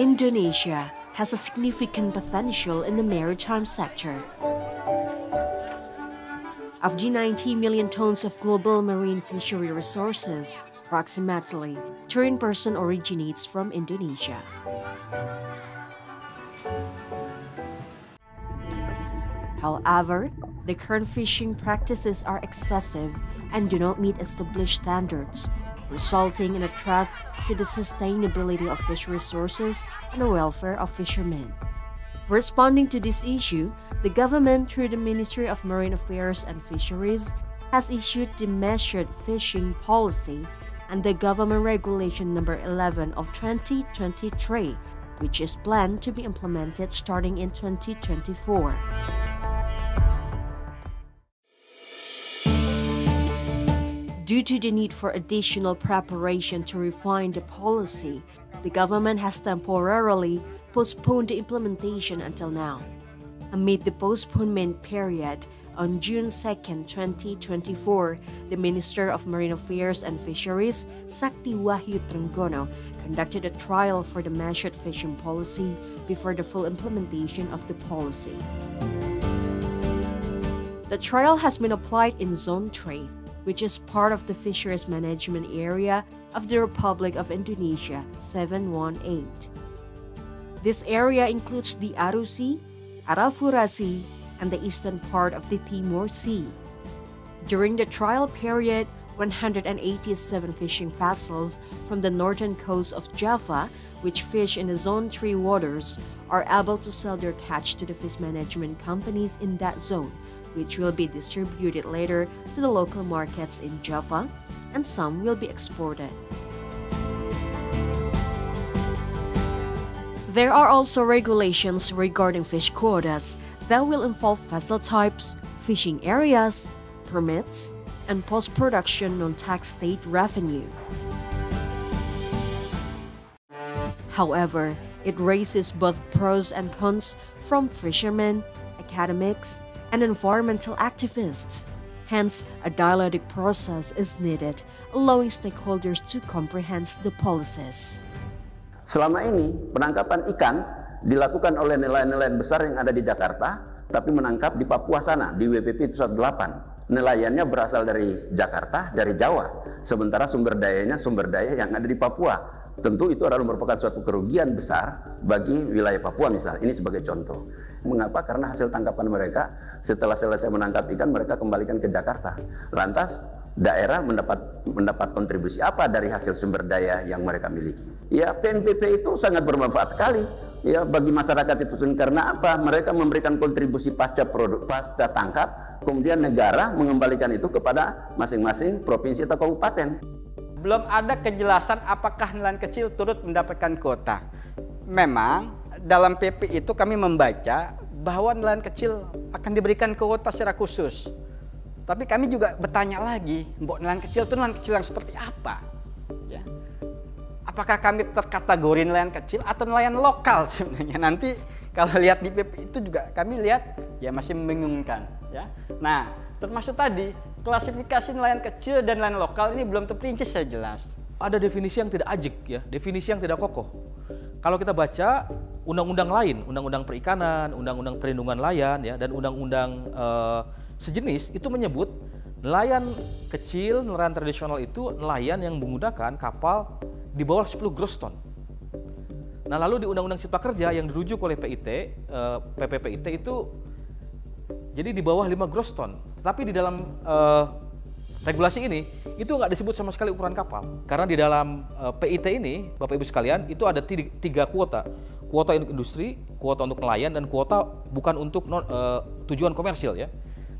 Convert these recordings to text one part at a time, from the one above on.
Indonesia has a significant potential in the maritime sector. Of the 90 million tons of global marine fishery resources, approximately 13% originates from Indonesia. However, the current fishing practices are excessive and do not meet established standards, resulting in a threat to the sustainability of fish resources and the welfare of fishermen. Responding to this issue, the government, through the Ministry of Marine Affairs and Fisheries, has issued the Measured Fishing Policy and the Government Regulation Number 11 of 2023, which is planned to be implemented starting in 2024. Due to the need for additional preparation to refine the policy, the government has temporarily postponed the implementation until now. Amid the postponement period, on June 2, 2024, the Minister of Marine Affairs and Fisheries, Sakti Wahyu Trenggono, conducted a trial for the Measured Fishing Policy before the full implementation of the policy. The trial has been applied in Zone 3, which is part of the Fisheries Management Area of the Republic of Indonesia 718. This area includes the Aru Sea, Arafura Sea, and the eastern part of the Timor Sea. During the trial period, 187 fishing vessels from the northern coast of Java, which fish in the Zone 3 waters, are able to sell their catch to the fish management companies in that zone, which will be distributed later to the local markets in Java, and some will be exported. There are also regulations regarding fish quotas that will involve vessel types, fishing areas, permits, and post-production non-tax state revenue. However, it raises both pros and cons from fishermen, academics, and environmental activists. Hence, a dialogic process is needed, allowing stakeholders to comprehend the policies. Selama ini, penangkapan ikan dilakukan oleh nelayan-nelayan besar yang ada di Jakarta, tapi menangkap di Papua sana, di WPP 108. Nelayannya berasal dari Jakarta, dari Jawa, sementara sumber daya yang ada di Papua. Tentu itu adalah merupakan suatu kerugian besar bagi wilayah Papua misalnya. Ini sebagai contoh. Mengapa? Karena hasil tangkapan mereka setelah selesai menangkap ikan mereka kembalikan ke Jakarta. Lantas daerah mendapat kontribusi apa dari hasil sumber daya yang mereka miliki? Ya, PNPP itu sangat bermanfaat sekali ya bagi masyarakat itu karena apa? Mereka memberikan kontribusi pasca tangkap, kemudian negara mengembalikan itu kepada masing-masing provinsi atau kabupaten. Belum ada kejelasan apakah nelayan kecil turut mendapatkan kuota. Memang dalam PP itu kami membaca bahwa nelayan kecil akan diberikan kuota secara khusus. Tapi kami juga bertanya lagi, mbok nelayan kecil itu nelayan kecil yang seperti apa? Ya. Apakah kami terkategori nelayan kecil atau nelayan lokal sebenarnya? Nanti kalau lihat di PP itu juga kami lihat ya masih membingungkan. Ya. Nah, termasuk tadi klasifikasi nelayan kecil dan nelayan lokal ini belum terperinci secara jelas. Ada definisi yang tidak ajik ya, definisi yang tidak kokoh. Kalau kita baca undang-undang lain, undang-undang perikanan, undang-undang perlindungan nelayan ya, dan undang-undang sejenis itu menyebut nelayan kecil, nelayan tradisional itu nelayan yang menggunakan kapal di bawah 10 gross ton. Nah, lalu di Undang-Undang Cipta Kerja yang dirujuk oleh PPPIT itu jadi di bawah 5 gross ton. Tapi di dalam regulasi ini itu nggak disebut sama sekali ukuran kapal. Karena di dalam PIT ini, Bapak Ibu sekalian, itu ada 3 kuota. Kuota untuk industri, kuota untuk nelayan, dan kuota bukan untuk tujuan komersil ya.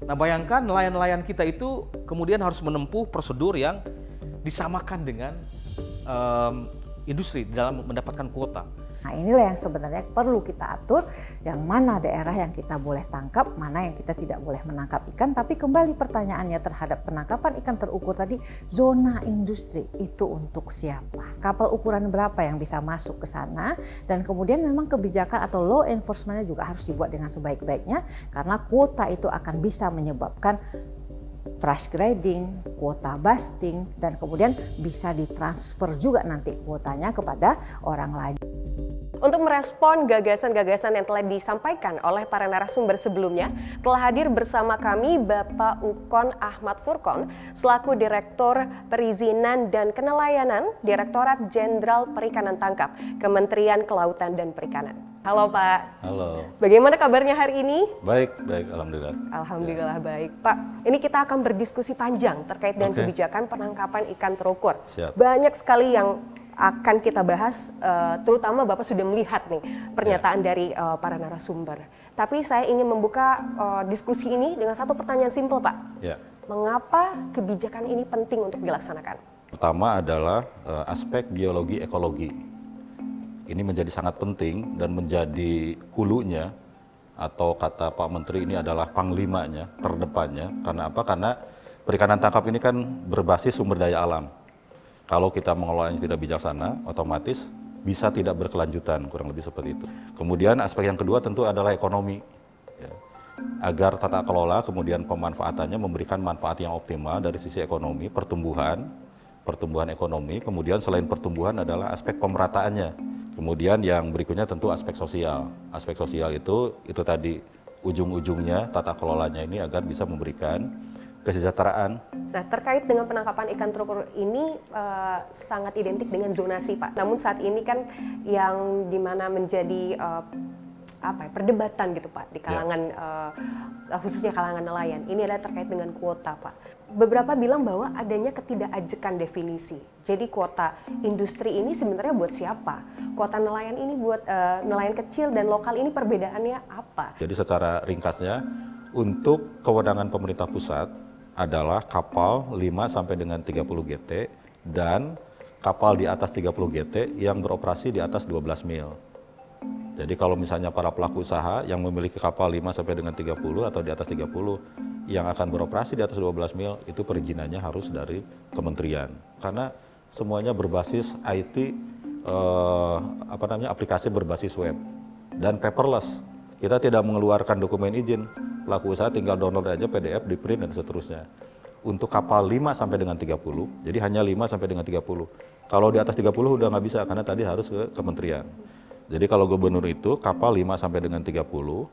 Nah, bayangkan nelayan-nelayan kita itu kemudian harus menempuh prosedur yang disamakan dengan industri dalam mendapatkan kuota. Nah, inilah yang sebenarnya perlu kita atur, yang mana daerah yang kita boleh tangkap, mana yang kita tidak boleh menangkap ikan. Tapi kembali pertanyaannya terhadap penangkapan ikan terukur tadi, zona industri itu untuk siapa? Kapal ukuran berapa yang bisa masuk ke sana? Dan kemudian memang kebijakan atau law enforcement-nya juga harus dibuat dengan sebaik-baiknya, karena kuota itu akan bisa menyebabkan price grading, kuota busting, dan kemudian bisa ditransfer juga nanti kuotanya kepada orang lain. Untuk merespon gagasan-gagasan yang telah disampaikan oleh para narasumber sebelumnya, telah hadir bersama kami Bapak Ukon Ahmad Furkon selaku Direktur Perizinan dan Kenelayanan Direktorat Jenderal Perikanan Tangkap, Kementerian Kelautan dan Perikanan. Halo Pak. Halo. Bagaimana kabarnya hari ini? Baik, alhamdulillah. Alhamdulillah baik. Pak, ini kita akan berdiskusi panjang terkait dengan kebijakan penangkapan ikan terukur. Siap. Banyak sekali yang akan kita bahas, terutama Bapak sudah melihat nih pernyataan dari para narasumber. Tapi saya ingin membuka diskusi ini dengan satu pertanyaan simpel, Pak. Ya. Mengapa kebijakan ini penting untuk dilaksanakan? Pertama adalah aspek biologi ekologi. Ini menjadi sangat penting dan menjadi hulunya, atau kata Pak Menteri ini adalah panglimanya, terdepannya. Karena apa? Karena perikanan tangkap ini kan berbasis sumber daya alam. Kalau kita mengelolanya tidak bijaksana, otomatis bisa tidak berkelanjutan, kurang lebih seperti itu. Kemudian aspek yang kedua tentu adalah ekonomi. Ya. Agar tata kelola kemudian pemanfaatannya memberikan manfaat yang optimal dari sisi ekonomi, pertumbuhan ekonomi. Kemudian selain pertumbuhan adalah aspek pemerataannya. Kemudian yang berikutnya tentu aspek sosial. Aspek sosial itu tadi ujung-ujungnya tata kelolanya ini agar bisa memberikan kesejahteraan. Nah, terkait dengan penangkapan ikan terukur ini sangat identik dengan zonasi, Pak. Namun saat ini kan yang dimana menjadi perdebatan gitu, Pak, di kalangan khususnya kalangan nelayan. Ini adalah terkait dengan kuota, Pak. Beberapa bilang bahwa adanya ketidakajekan definisi. Jadi kuota industri ini sebenarnya buat siapa? Kuota nelayan ini buat nelayan kecil dan lokal ini perbedaannya apa? Jadi secara ringkasnya, untuk kewenangan pemerintah pusat adalah kapal 5 sampai dengan 30 GT dan kapal di atas 30 GT yang beroperasi di atas 12 mil. Jadi kalau misalnya para pelaku usaha yang memiliki kapal 5 sampai dengan 30 atau di atas 30 yang akan beroperasi di atas 12 mil, itu perizinannya harus dari kementerian. Karena semuanya berbasis IT, aplikasi berbasis web dan paperless. Kita tidak mengeluarkan dokumen izin, pelaku usaha tinggal download aja PDF, di print dan seterusnya. Untuk kapal 5 sampai dengan 30, jadi hanya 5 sampai dengan 30. Kalau di atas 30 udah nggak bisa karena tadi harus ke kementerian. Jadi kalau gubernur itu kapal 5 sampai dengan 30,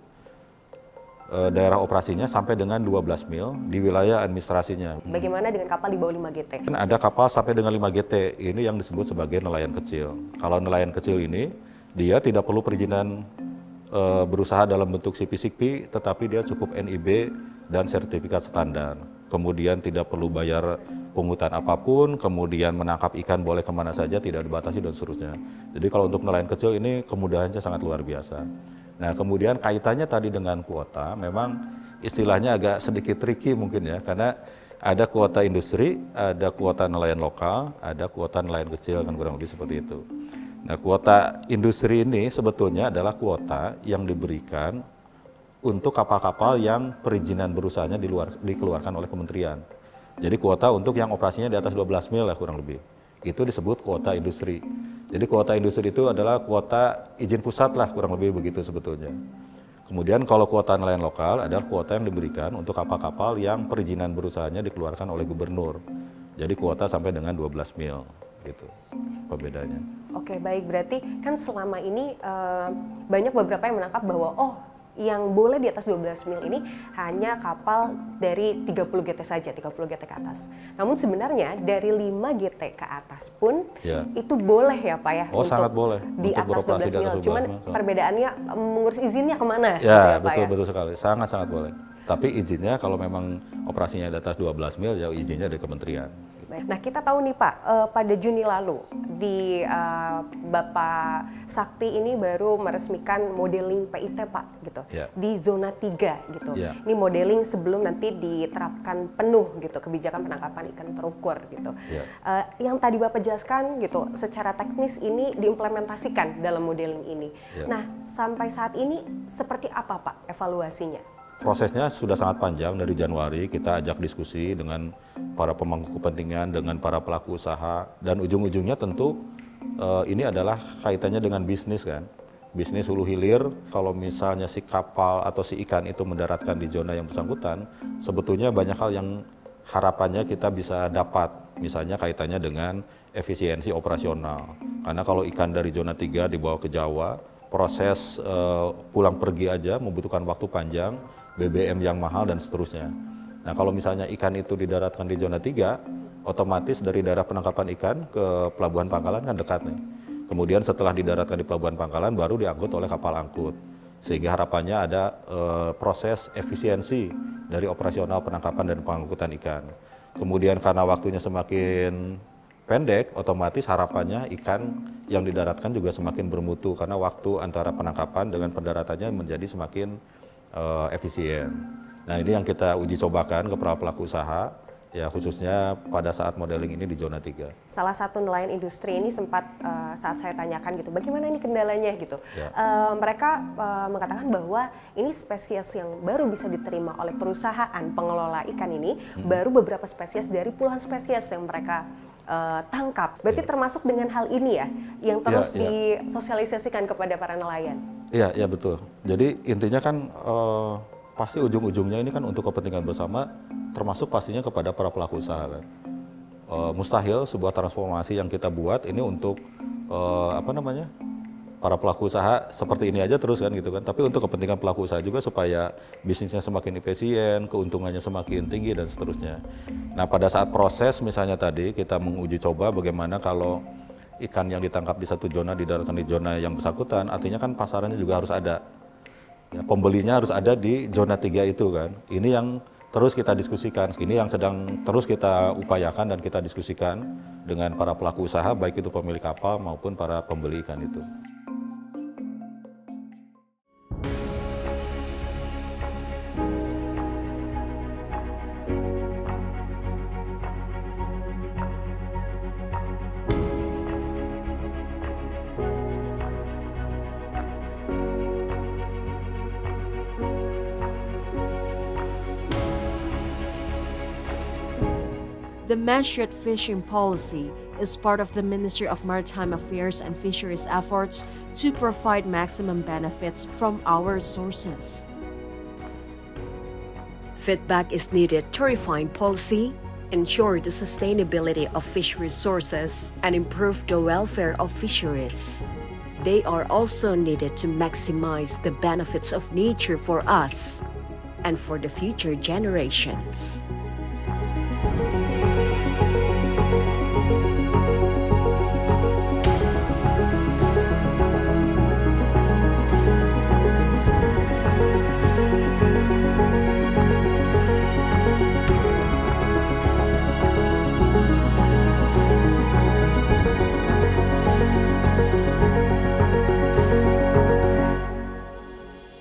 daerah operasinya sampai dengan 12 mil di wilayah administrasinya. Bagaimana dengan kapal di bawah 5 GT? Ada kapal sampai dengan 5 GT, ini yang disebut sebagai nelayan kecil. Kalau nelayan kecil ini, dia tidak perlu perizinan berusaha dalam bentuk CP-CP, tetapi dia cukup NIB dan sertifikat standar. Kemudian tidak perlu bayar pungutan apapun, kemudian menangkap ikan boleh kemana saja, tidak dibatasi dan seterusnya. Jadi kalau untuk nelayan kecil ini kemudahannya sangat luar biasa. Nah kemudian kaitannya tadi dengan kuota, memang istilahnya agak sedikit tricky mungkin ya, karena ada kuota industri, ada kuota nelayan lokal, ada kuota nelayan kecil, kan kurang lebih seperti itu. Nah, kuota industri ini sebetulnya adalah kuota yang diberikan untuk kapal-kapal yang perizinan berusahanya dikeluarkan oleh kementerian. Jadi kuota untuk yang operasinya di atas 12 mil lah kurang lebih. Itu disebut kuota industri. Jadi kuota industri itu adalah kuota izin pusat lah kurang lebih begitu sebetulnya. Kemudian kalau kuota nelayan lokal adalah kuota yang diberikan untuk kapal-kapal yang perizinan berusahanya dikeluarkan oleh gubernur. Jadi kuota sampai dengan 12 mil. Gitu perbedaannya. Oke, baik, berarti kan selama ini banyak beberapa yang menangkap bahwa yang boleh di atas 12 mil ini hanya kapal dari 30 GT saja, 30 GT ke atas. Namun sebenarnya dari 5 GT ke atas pun itu boleh ya Pak ya? Oh, sangat boleh. Di atas 12 mil. Cuman perbedaannya mengurus izinnya kemana? Ya, betul sekali. Sangat boleh. Tapi izinnya kalau memang operasinya di atas 12 mil ya izinnya dari kementerian. Nah kita tahu nih Pak, pada Juni lalu di Bapak Sakti ini baru meresmikan modeling PIT Pak gitu, di zona 3 gitu. Ini modeling sebelum nanti diterapkan penuh gitu kebijakan penangkapan ikan terukur gitu. Yang tadi Bapak jelaskan gitu, secara teknis ini diimplementasikan dalam modeling ini. Nah sampai saat ini seperti apa Pak evaluasinya? Prosesnya sudah sangat panjang. Dari Januari kita ajak diskusi dengan para pemangku kepentingan, dengan para pelaku usaha, dan ujung-ujungnya tentu ini adalah kaitannya dengan bisnis kan. Bisnis hulu hilir, kalau misalnya si kapal atau si ikan itu mendaratkan di zona yang bersangkutan, sebetulnya banyak hal yang harapannya kita bisa dapat. Misalnya kaitannya dengan efisiensi operasional. Karena kalau ikan dari zona 3 dibawa ke Jawa, proses pulang pergi aja membutuhkan waktu panjang, BBM yang mahal dan seterusnya. Nah kalau misalnya ikan itu didaratkan di zona 3, otomatis dari daerah penangkapan ikan ke Pelabuhan Pangkalan kan dekat nih. Kemudian setelah didaratkan di Pelabuhan Pangkalan baru diangkut oleh kapal angkut. Sehingga harapannya ada proses efisiensi dari operasional penangkapan dan pengangkutan ikan. Kemudian karena waktunya semakin pendek, otomatis harapannya ikan yang didaratkan juga semakin bermutu karena waktu antara penangkapan dengan pendaratannya menjadi semakin efisien. Nah ini yang kita uji cobakan ke para pelaku usaha, ya khususnya pada saat modeling ini di zona 3. Salah satu nelayan industri ini sempat saat saya tanyakan gitu, bagaimana ini kendalanya gitu. Ya. Mereka mengatakan bahwa ini spesies yang baru bisa diterima oleh perusahaan pengelola ikan ini, baru beberapa spesies dari puluhan spesies yang mereka tangkap. Berarti termasuk dengan hal ini ya, yang terus disosialisasikan kepada para nelayan. Iya, ya betul. Jadi intinya kan pasti ujung-ujungnya ini kan untuk kepentingan bersama, termasuk pastinya kepada para pelaku usaha kan. Mustahil sebuah transformasi yang kita buat ini untuk para pelaku usaha seperti ini aja terus kan gitu kan. Tapi untuk kepentingan pelaku usaha juga supaya bisnisnya semakin efisien, keuntungannya semakin tinggi dan seterusnya. Nah pada saat proses misalnya tadi kita menguji coba bagaimana kalau ikan yang ditangkap di satu zona didaratkan di zona yang bersangkutan, artinya kan pasarannya juga harus ada. Ya, pembelinya harus ada di zona 3 itu kan. Ini yang terus kita diskusikan. Ini yang sedang terus kita upayakan dan kita diskusikan dengan para pelaku usaha, baik itu pemilik kapal maupun para pembeli ikan itu. The measured fishing policy is part of the Ministry of Maritime Affairs and Fisheries efforts to provide maximum benefits from our resources. Feedback is needed to refine policy, ensure the sustainability of fish resources, and improve the welfare of fisheries. They are also needed to maximize the benefits of nature for us and for the future generations.